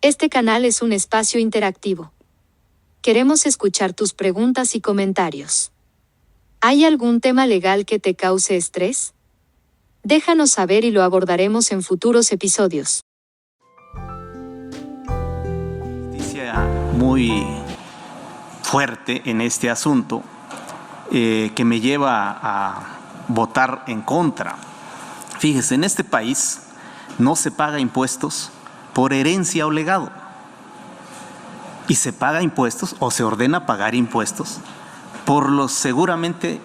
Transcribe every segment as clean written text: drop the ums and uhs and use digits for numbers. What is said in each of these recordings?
Este canal es un espacio interactivo. Queremos escuchar tus preguntas y comentarios. ¿Hay algún tema legal que te cause estrés? Déjanos saber y lo abordaremos en futuros episodios. Noticia muy fuerte en este asunto que me lleva a votar en contra. Fíjese, en este país no se paga impuestos por herencia o legado. Y se paga impuestos o se ordena pagar impuestos por los seguramente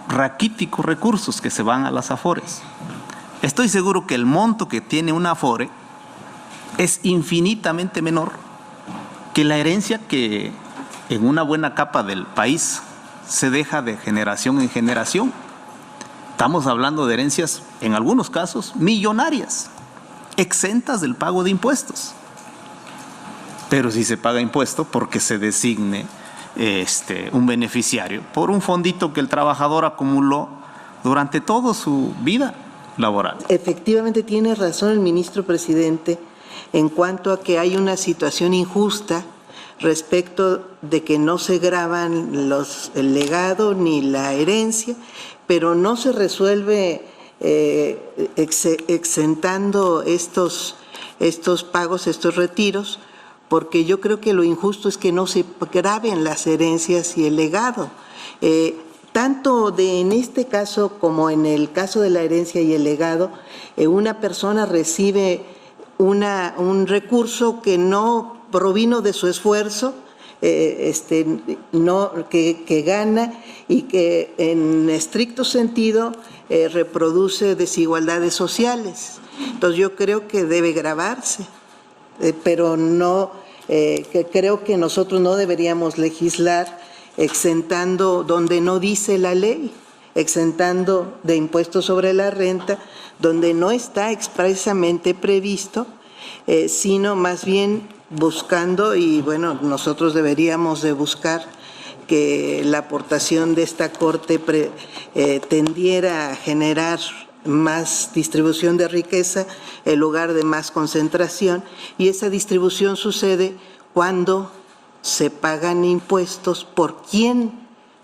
raquíticos recursos que se van a las afores. Estoy seguro que el monto que tiene una afore es infinitamente menor que la herencia que en una buena capa del país se deja de generación en generación. Estamos hablando de herencias, en algunos casos, millonarias, exentas del pago de impuestos. Pero si se paga impuesto porque se designe un beneficiario por un fondito que el trabajador acumuló durante toda su vida laboral. Efectivamente tiene razón el ministro presidente en cuanto a que hay una situación injusta respecto de que no se gravan el legado ni la herencia, pero no se resuelve exentando estos pagos, estos retiros, porque yo creo que lo injusto es que no se graben las herencias y el legado. Tanto en este caso como en el caso de la herencia y el legado, una persona recibe un recurso que no provino de su esfuerzo, que gana y que en estricto sentido reproduce desigualdades sociales. Entonces yo creo que debe gravarse, pero no, que creo que nosotros no deberíamos legislar exentando donde no dice la ley, exentando de impuestos sobre la renta donde no está expresamente previsto, sino más bien buscando, y bueno, nosotros deberíamos de buscar que la aportación de esta Corte tendiera a generar más distribución de riqueza en lugar de más concentración, y esa distribución sucede cuando se pagan impuestos por quien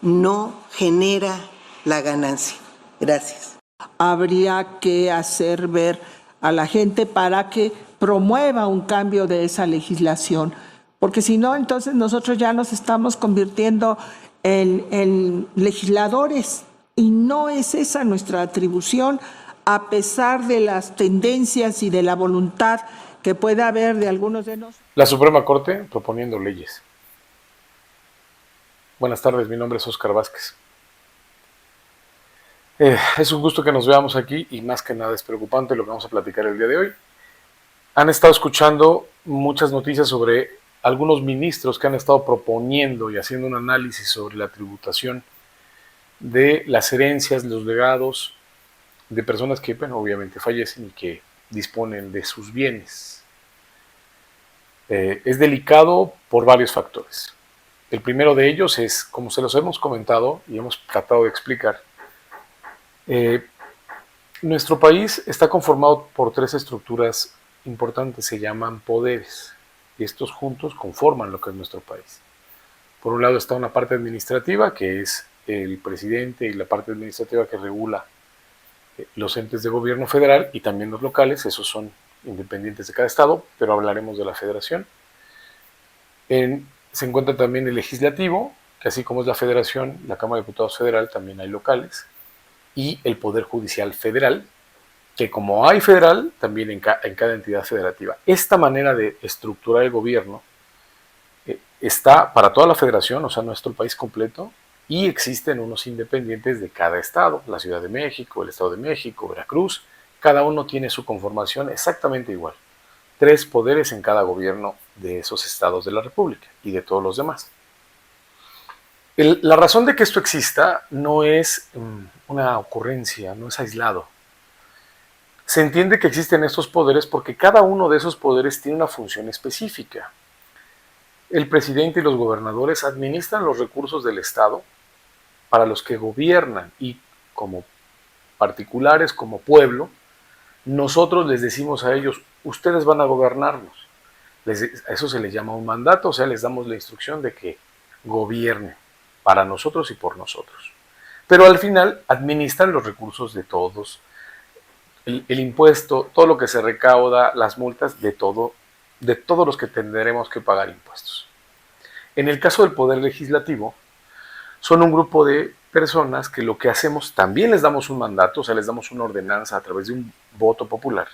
no genera la ganancia. Gracias. Habría que hacer ver a la gente para que promueva un cambio de esa legislación, porque si no, entonces nosotros ya nos estamos convirtiendo en legisladores y no es esa nuestra atribución, a pesar de las tendencias y de la voluntad que pueda haber de algunos de nosotros. La Suprema Corte proponiendo leyes. Buenas tardes, mi nombre es Óscar Vázquez. Es un gusto que nos veamos aquí y más que nada es preocupante lo que vamos a platicar el día de hoy. Han estado escuchando muchas noticias sobre algunos ministros que han estado proponiendo y haciendo un análisis sobre la tributación de las herencias, los legados de personas que, bueno, obviamente fallecen y que disponen de sus bienes. Es delicado por varios factores. El primero de ellos es, como se los hemos comentado y hemos tratado de explicar, nuestro país está conformado por tres estructuras importantes, se llaman poderes, y estos juntos conforman lo que es nuestro país. Por un lado está una parte administrativa, que es el presidente y la parte administrativa que regula los entes de gobierno federal y también los locales, esos son independientes de cada estado, pero hablaremos de la federación. Se encuentra también el legislativo, que así como es la federación, la Cámara de Diputados federal, también hay locales, y el Poder Judicial Federal, que como hay federal, también en cada entidad federativa. Esta manera de estructurar el gobierno está para toda la federación, o sea, nuestro país completo, y existen unos independientes de cada estado, la Ciudad de México, el Estado de México, Veracruz, cada uno tiene su conformación exactamente igual. 3 poderes en cada gobierno de esos estados de la República y de todos los demás. La razón de que esto exista no es una ocurrencia, no es aislado. Se entiende que existen estos poderes porque cada uno de esos poderes tiene una función específica. El presidente y los gobernadores administran los recursos del Estado para los que gobiernan y como particulares, como pueblo, nosotros les decimos a ellos, ustedes van a gobernarnos. A eso se les llama un mandato, o sea, les damos la instrucción de que gobiernen para nosotros y por nosotros. Pero al final administran los recursos de todos, el impuesto, todo lo que se recauda, las multas, de todos los que tendremos que pagar impuestos. En el caso del Poder Legislativo, son un grupo de personas que lo que hacemos, también les damos un mandato, o sea, les damos una ordenanza a través de un voto popular,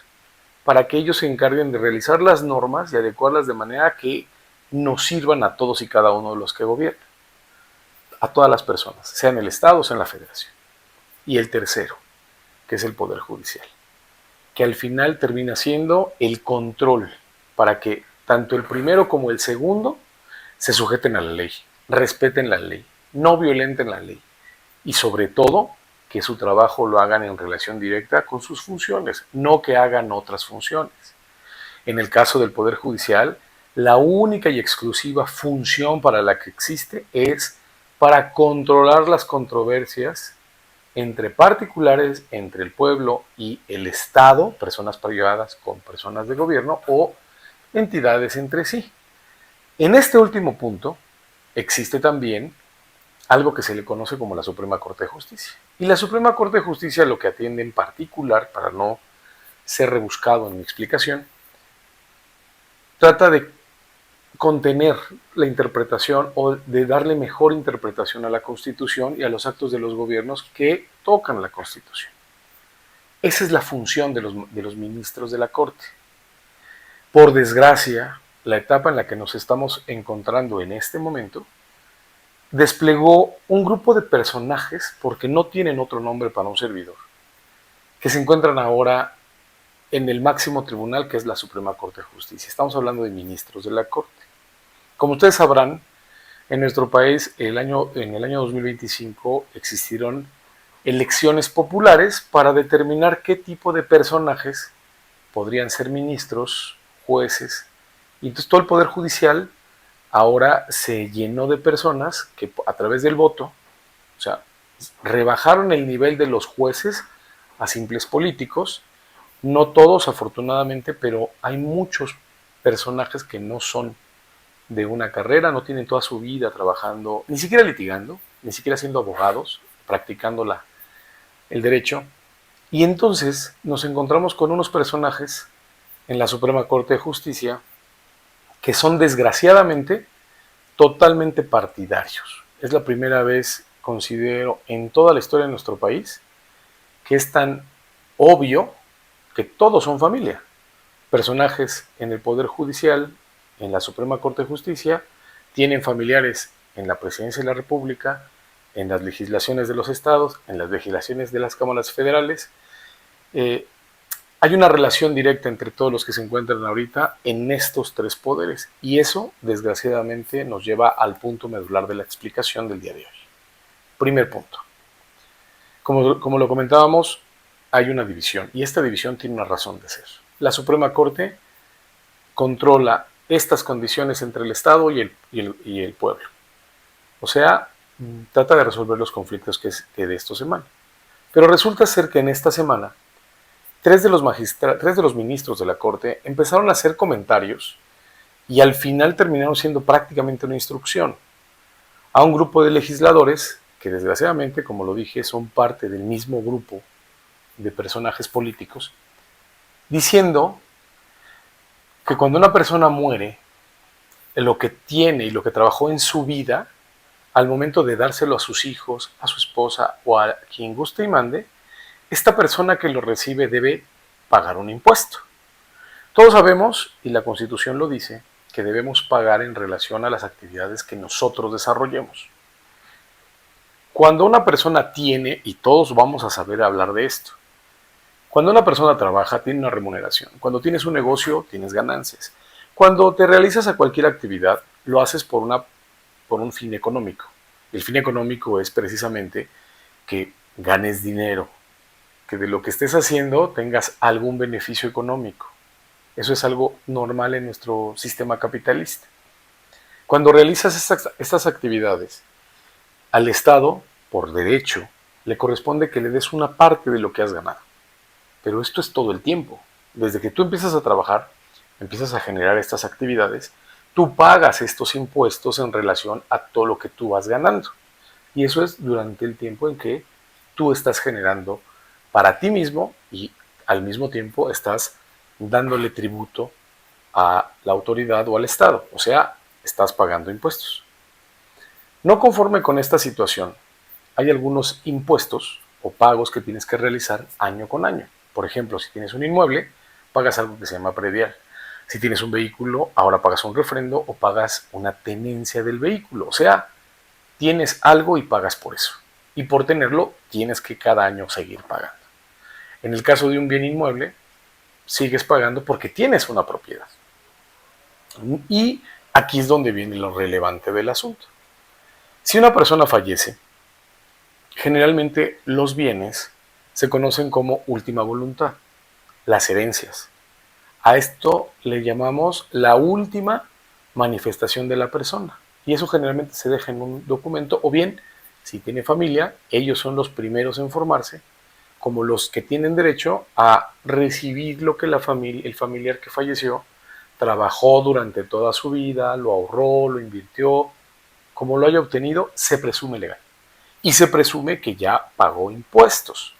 para que ellos se encarguen de realizar las normas y adecuarlas de manera que nos sirvan a todos y cada uno de los que gobiernan, a todas las personas, sea en el Estado o sea en la Federación. Y el tercero, que es el Poder Judicial, que al final termina siendo el control para que tanto el primero como el segundo se sujeten a la ley, respeten la ley, no violenten la ley y sobre todo que su trabajo lo hagan en relación directa con sus funciones, no que hagan otras funciones. En el caso del Poder Judicial, la única y exclusiva función para la que existe es para controlar las controversias entre particulares, entre el pueblo y el Estado, personas privadas con personas de gobierno o entidades entre sí. En este último punto existe también algo que se le conoce como la Suprema Corte de Justicia. Y la Suprema Corte de Justicia lo que atiende en particular, para no ser rebuscado en mi explicación, trata de contener la interpretación o de darle mejor interpretación a la Constitución y a los actos de los gobiernos que tocan la Constitución. Esa es la función de los ministros de la Corte. Por desgracia, la etapa en la que nos estamos encontrando en este momento desplegó un grupo de personajes, porque no tienen otro nombre para un servidor, que se encuentran ahora en el máximo tribunal, que es la Suprema Corte de Justicia. Estamos hablando de ministros de la Corte. Como ustedes sabrán, en nuestro país en el año 2025 existieron elecciones populares para determinar qué tipo de personajes podrían ser ministros, jueces, y entonces todo el Poder Judicial ahora se llenó de personas que a través del voto, o sea, rebajaron el nivel de los jueces a simples políticos, no todos afortunadamente, pero hay muchos personajes que no son de una carrera, no tienen toda su vida trabajando, ni siquiera litigando, ni siquiera siendo abogados, practicando el derecho. Y entonces nos encontramos con unos personajes en la Suprema Corte de Justicia que son desgraciadamente totalmente partidarios. Es la primera vez, considero, en toda la historia de nuestro país, que es tan obvio que todos son familia. Personajes en el Poder Judicial, en la Suprema Corte de Justicia, tienen familiares en la Presidencia de la República, en las legislaciones de los estados, en las legislaciones de las cámaras federales. Hay una relación directa entre todos los que se encuentran ahorita en estos tres poderes y eso, desgraciadamente, nos lleva al punto medular de la explicación del día de hoy. Primer punto. Como lo comentábamos, hay una división y esta división tiene una razón de ser. La Suprema Corte controla estas condiciones entre el Estado y el pueblo. O sea, trata de resolver los conflictos que de estos emanan. Pero resulta ser que en esta semana, tres de los ministros de la Corte empezaron a hacer comentarios y al final terminaron siendo prácticamente una instrucción a un grupo de legisladores que desgraciadamente, como lo dije, son parte del mismo grupo de personajes políticos, diciendo que cuando una persona muere, lo que tiene y lo que trabajó en su vida, al momento de dárselo a sus hijos, a su esposa o a quien guste y mande, esta persona que lo recibe debe pagar un impuesto. Todos sabemos, y la Constitución lo dice, que debemos pagar en relación a las actividades que nosotros desarrollemos. Cuando una persona tiene, y todos vamos a saber hablar de esto, cuando una persona trabaja, tiene una remuneración. Cuando tienes un negocio, tienes ganancias. Cuando te realizas a cualquier actividad, lo haces por un fin económico. El fin económico es precisamente que ganes dinero, que de lo que estés haciendo tengas algún beneficio económico. Eso es algo normal en nuestro sistema capitalista. Cuando realizas estas actividades, al Estado, por derecho, le corresponde que le des una parte de lo que has ganado. Pero esto es todo el tiempo. Desde que tú empiezas a trabajar, empiezas a generar estas actividades, tú pagas estos impuestos en relación a todo lo que tú vas ganando. Y eso es durante el tiempo en que tú estás generando para ti mismo y al mismo tiempo estás dándole tributo a la autoridad o al Estado, o sea, estás pagando impuestos. No conforme con esta situación, hay algunos impuestos o pagos que tienes que realizar año con año. Por ejemplo, si tienes un inmueble, pagas algo que se llama predial. Si tienes un vehículo, ahora pagas un refrendo o pagas una tenencia del vehículo. O sea, tienes algo y pagas por eso. Y por tenerlo, tienes que cada año seguir pagando. En el caso de un bien inmueble, sigues pagando porque tienes una propiedad. Y aquí es donde viene lo relevante del asunto. Si una persona fallece, generalmente los bienes se conocen como última voluntad, las herencias. A esto le llamamos la última manifestación de la persona. Y eso generalmente se deja en un documento, o bien, si tiene familia, ellos son los primeros en formarse, como los que tienen derecho a recibir lo que el familiar que falleció trabajó durante toda su vida, lo ahorró, lo invirtió, como lo haya obtenido, se presume legal. Y se presume que ya pagó impuestos.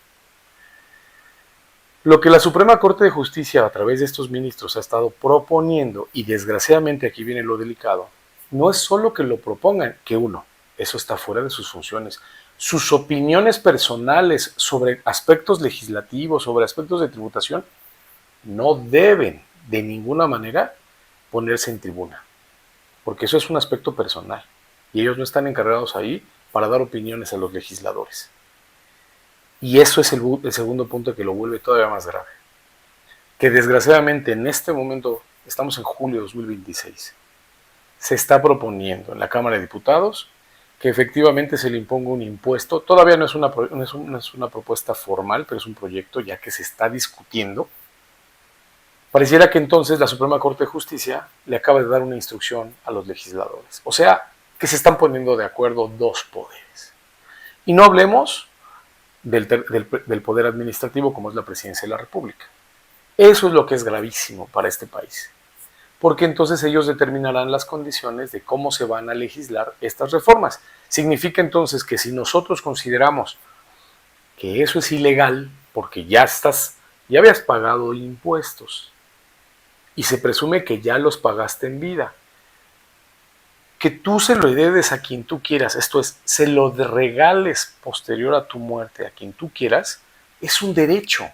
Lo que la Suprema Corte de Justicia a través de estos ministros ha estado proponiendo, y desgraciadamente aquí viene lo delicado, no es solo que lo propongan, que uno, eso está fuera de sus funciones. Sus opiniones personales sobre aspectos legislativos, sobre aspectos de tributación, no deben de ninguna manera ponerse en tribuna, porque eso es un aspecto personal y ellos no están encargados ahí para dar opiniones a los legisladores. Y eso es el segundo punto que lo vuelve todavía más grave, que desgraciadamente en este momento, estamos en julio de 2026, se está proponiendo en la Cámara de Diputados que efectivamente se le imponga un impuesto. Todavía no es una propuesta formal, pero es un proyecto ya que se está discutiendo. Pareciera que entonces la Suprema Corte de Justicia le acaba de dar una instrucción a los legisladores. O sea, que se están poniendo de acuerdo dos poderes. Y no hablemos del poder administrativo como es la Presidencia de la República. Eso es lo que es gravísimo para este país. Porque entonces ellos determinarán las condiciones de cómo se van a legislar estas reformas. Significa entonces que si nosotros consideramos que eso es ilegal, porque ya habías pagado impuestos y se presume que ya los pagaste en vida, que tú se lo heredes a quien tú quieras, esto es, se lo regales posterior a tu muerte a quien tú quieras, es un derecho.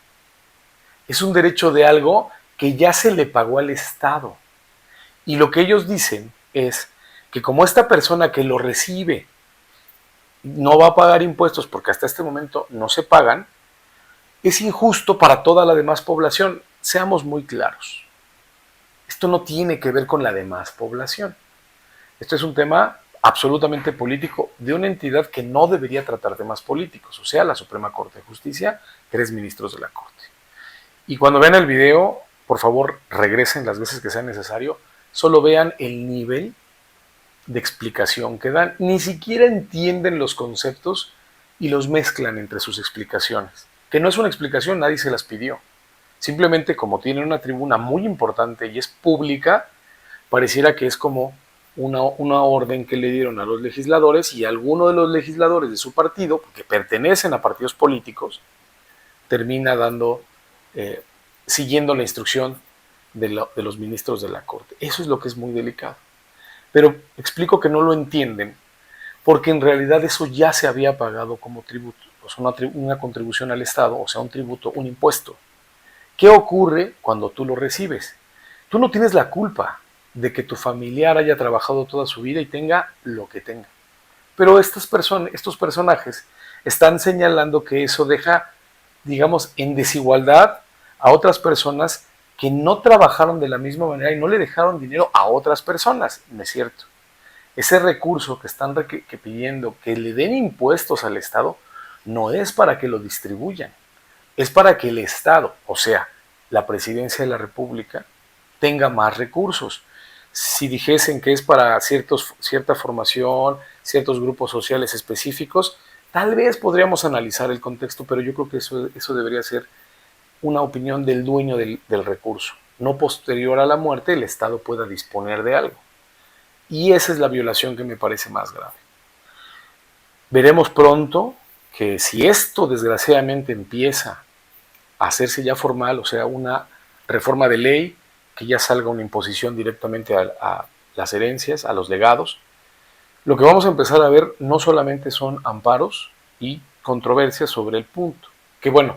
Es un derecho de algo que ya se le pagó al Estado. Y lo que ellos dicen es que como esta persona que lo recibe no va a pagar impuestos porque hasta este momento no se pagan, es injusto para toda la demás población. Seamos muy claros. Esto no tiene que ver con la demás población. Esto es un tema absolutamente político de una entidad que no debería tratar temas políticos, o sea, la Suprema Corte de Justicia, 3 ministros de la Corte. Y cuando vean el video, por favor, regresen las veces que sea necesario, solo vean el nivel de explicación que dan. Ni siquiera entienden los conceptos y los mezclan entre sus explicaciones. Que no es una explicación, nadie se las pidió. Simplemente como tienen una tribuna muy importante y es pública, pareciera que es como una orden que le dieron a los legisladores y alguno de los legisladores de su partido, porque pertenecen a partidos políticos, termina siguiendo la instrucción de los ministros de la Corte. Eso es lo que es muy delicado. Pero explico que no lo entienden, porque en realidad eso ya se había pagado como tributo, o sea, una contribución al Estado, o sea, un tributo, un impuesto. ¿Qué ocurre cuando tú lo recibes? Tú no tienes la culpa de que tu familiar haya trabajado toda su vida y tenga lo que tenga. Pero estos personajes están señalando que eso deja, digamos, en desigualdad a otras personas que no trabajaron de la misma manera y no le dejaron dinero a otras personas. No es cierto. Ese recurso que están pidiendo que le den impuestos al Estado no es para que lo distribuyan, es para que el Estado, o sea, la Presidencia de la República, tenga más recursos. Si dijesen que es para cierta formación, ciertos grupos sociales específicos, tal vez podríamos analizar el contexto, pero yo creo que eso debería ser una opinión del dueño del recurso, no posterior a la muerte, el Estado pueda disponer de algo. Y esa es la violación que me parece más grave. Veremos pronto que si esto desgraciadamente empieza a hacerse ya formal, o sea, una reforma de ley, que ya salga una imposición directamente a las herencias, a los legados, lo que vamos a empezar a ver no solamente son amparos y controversias sobre el punto, que bueno,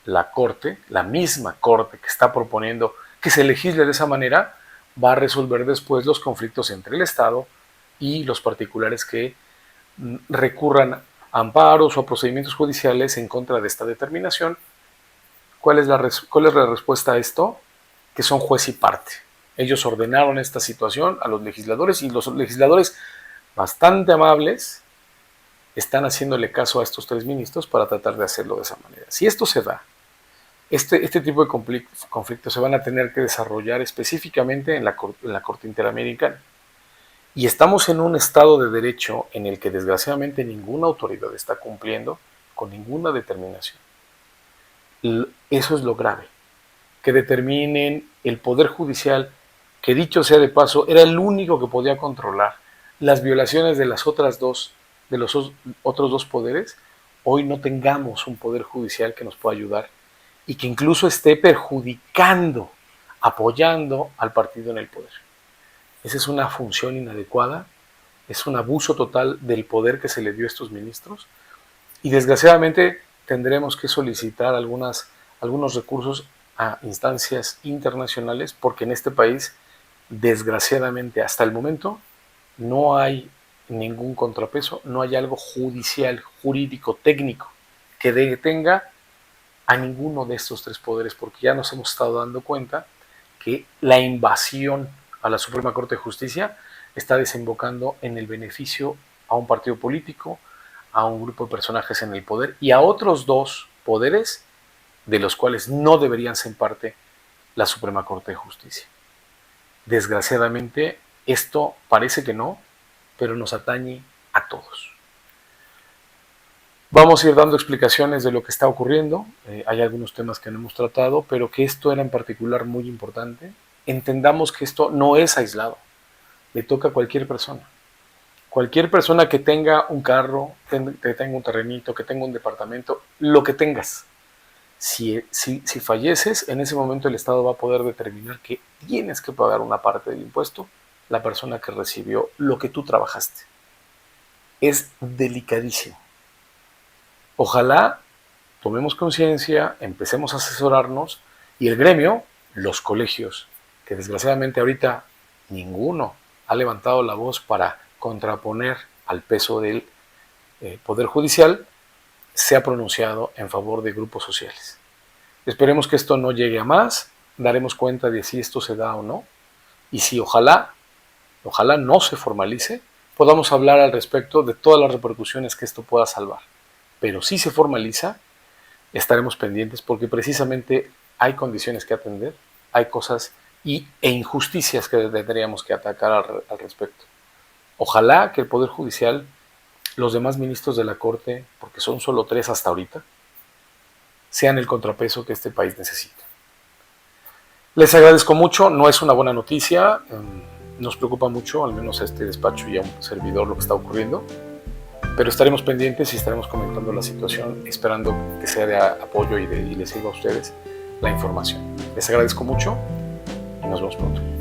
la Corte, la misma Corte que está proponiendo que se legisle de esa manera, va a resolver después los conflictos entre el Estado y los particulares que recurran a amparos o a procedimientos judiciales en contra de esta determinación. ¿Cuál es la respuesta a esto? Que son juez y parte. Ellos ordenaron esta situación a los legisladores y los legisladores, bastante amables, están haciéndole caso a estos 3 ministros para tratar de hacerlo de esa manera. Si esto se da, este tipo de conflictos se van a tener que desarrollar específicamente en la Corte Interamericana. Y estamos en un Estado de Derecho en el que desgraciadamente ninguna autoridad está cumpliendo con ninguna determinación. Eso es lo grave. Que determinen el Poder Judicial, que dicho sea de paso, era el único que podía controlar las violaciones de los otros 2 poderes. Hoy no tengamos un Poder Judicial que nos pueda ayudar y que incluso esté perjudicando, apoyando al partido en el poder. Esa es una función inadecuada, es un abuso total del poder que se le dio a estos ministros y desgraciadamente tendremos que solicitar algunos recursos a instancias internacionales porque en este país, desgraciadamente hasta el momento, no hay ningún contrapeso, no hay algo judicial, jurídico, técnico que detenga a ninguno de estos 3 poderes, porque ya nos hemos estado dando cuenta que la invasión a la Suprema Corte de Justicia está desembocando en el beneficio a un partido político, a un grupo de personajes en el poder y a otros 2 poderes de los cuales no deberían ser parte la Suprema Corte de Justicia. Desgraciadamente, esto parece que no, pero nos atañe a todos. Vamos a ir dando explicaciones de lo que está ocurriendo. Hay algunos temas que no hemos tratado, pero que esto era en particular muy importante. Entendamos que esto no es aislado. Le toca a cualquier persona. Cualquier persona que tenga un carro, que tenga un terrenito, que tenga un departamento, lo que tengas. Si falleces, en ese momento el Estado va a poder determinar que tienes que pagar una parte del impuesto la persona que recibió lo que tú trabajaste. Es delicadísimo. Ojalá tomemos conciencia, empecemos a asesorarnos y el gremio, los colegios, que desgraciadamente ahorita ninguno ha levantado la voz para contraponer al peso del Poder Judicial, se ha pronunciado en favor de grupos sociales. Esperemos que esto no llegue a más, daremos cuenta de si esto se da o no, y si ojalá no se formalice, podamos hablar al respecto de todas las repercusiones que esto pueda salvar. Pero si se formaliza, estaremos pendientes porque precisamente hay condiciones que atender, hay cosas e injusticias que tendríamos que atacar al respecto. Ojalá que el Poder Judicial, los demás ministros de la Corte, porque son solo 3 hasta ahorita, sean el contrapeso que este país necesita. Les agradezco mucho, no es una buena noticia, nos preocupa mucho, al menos a este despacho y a un servidor, lo que está ocurriendo, pero estaremos pendientes y estaremos comentando la situación, esperando que sea de apoyo y les sirva a ustedes la información. Les agradezco mucho y nos vemos pronto.